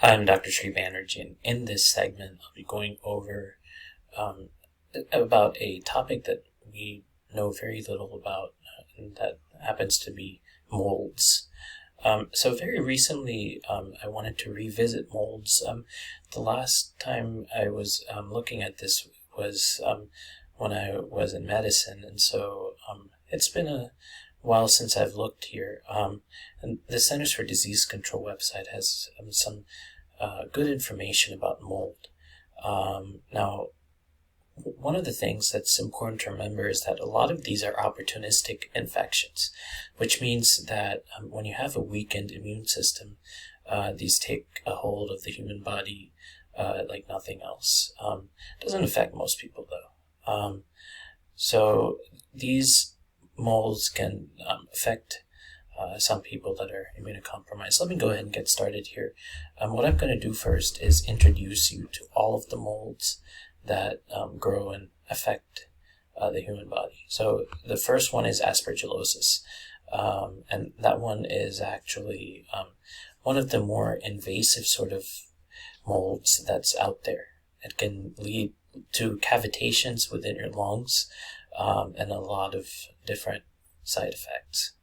Hi, I'm Dr. Sri Banerjee, and in this segment, I'll be going over about a topic that we know very little about, and that happens to be molds. So very recently, I wanted to revisit molds. The last time I was looking at this was when I was in medicine, and so it's been a while since I've looked here. And the Centers for Disease Control website has some good information about mold. Now, one of the things that's important to remember is that a lot of these are opportunistic infections, which means that when you have a weakened immune system, these take a hold of the human body like nothing else. It doesn't affect most people, though. So these molds can affect some people that are immunocompromised. Let me go ahead and get started here. What I'm going to do first is introduce you to all of the molds that grow and affect the human body. So the first one is Aspergillosis, and that one is actually one of the more invasive sort of molds that's out there. It can lead to cavitations within your lungs and a lot of different side effects.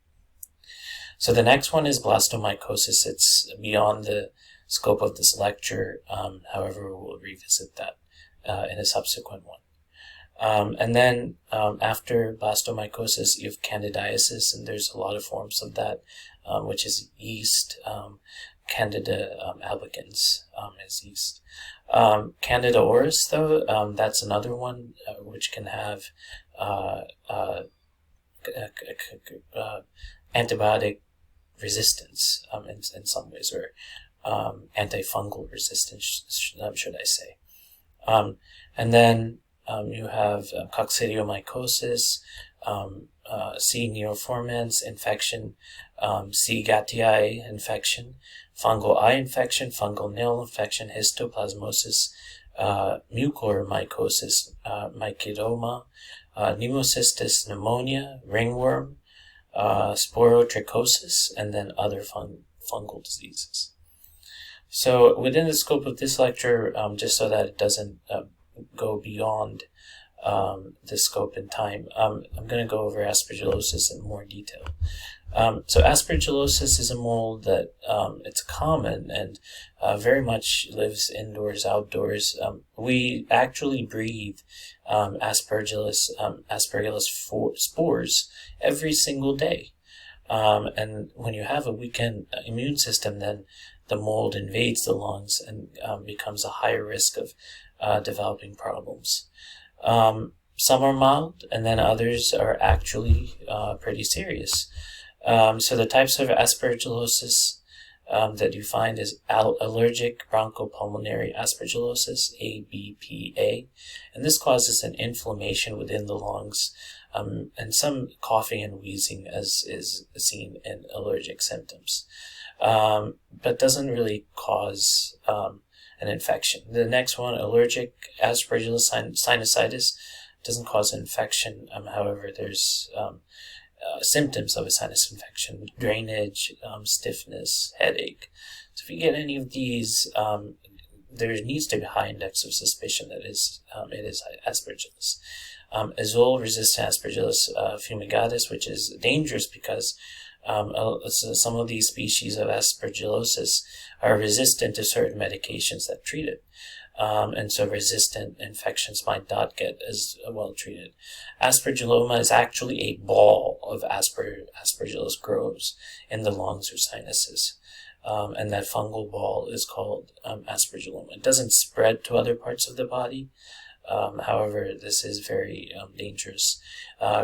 So the next one is blastomycosis. It's beyond the scope of this lecture. However, we'll revisit that in a subsequent one. And then after blastomycosis, you have candidiasis, and there's a lot of forms of that, which is yeast. Candida albicans is yeast. Candida auris, though, that's another one which can have antibiotic resistance in some ways, or antifungal resistance, should I say. And then you have coccidiomycosis, C. neoformans infection, C. gattii infection, fungal eye infection, fungal nail infection, histoplasmosis, mucormycosis, mycedoma, pneumocystis, pneumonia, ringworm, sporotrichosis, and then other fungal diseases. So within the scope of this lecture, just so that it doesn't go beyond the scope and time, I'm going to go over Aspergillosis in more detail. So Aspergillosis is a mold that it's common and very much lives indoors, outdoors. We actually breathe Aspergillus spores every single day. And when you have a weakened immune system, then the mold invades the lungs and becomes a higher risk of developing problems. Some are mild, and then others are actually pretty serious. So the types of Aspergillosis that you find is allergic bronchopulmonary aspergillosis, ABPA, and this causes an inflammation within the lungs, and some coughing and wheezing as is seen in allergic symptoms, but doesn't really cause an infection. The next one, allergic Aspergillus sinusitis, doesn't cause an infection. However, there's symptoms of a sinus infection: drainage, stiffness, headache. So if you get any of these, there needs to be a high index of suspicion that it is Aspergillus. Azole-resistant Aspergillus fumigatus, which is dangerous because some of these species of Aspergillosis are resistant to certain medications that treat it. And so resistant infections might not get as well treated. Aspergilloma is actually a ball of Aspergillus grows in the lungs or sinuses. And that fungal ball is called Aspergilloma. It doesn't spread to other parts of the body. However, this is very dangerous.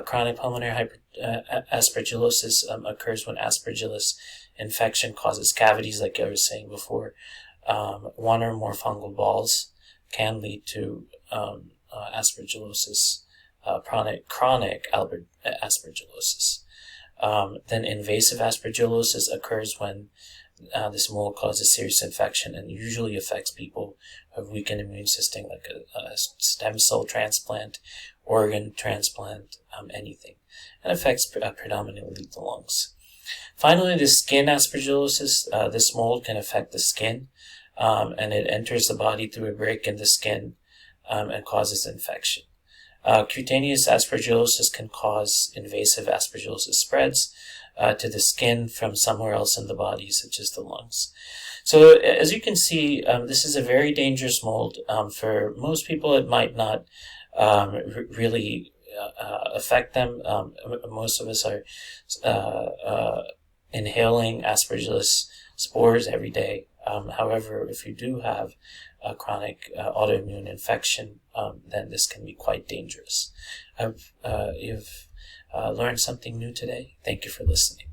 Chronic pulmonary aspergillosis occurs when Aspergillus infection causes cavities, like I was saying before. One or more fungal balls can lead to Aspergillosis, chronic aspergillosis. Then invasive aspergillosis occurs when this mold causes serious infection and usually affects people who have weakened immune system, like a stem cell transplant, organ transplant, anything, and affects predominantly the lungs. Finally, the skin aspergillosis. This mold can affect the skin. and it enters the body through a break in the skin and causes infection. Cutaneous aspergillosis can cause invasive aspergillosis spreads to the skin from somewhere else in the body, such as the lungs. So as you can see, this is a very dangerous mold. For most people, it might not really affect them. Most of us are inhaling Aspergillus spores every day. However, if you do have a chronic autoimmune infection, then this can be quite dangerous. You've learned something new today. Thank you for listening.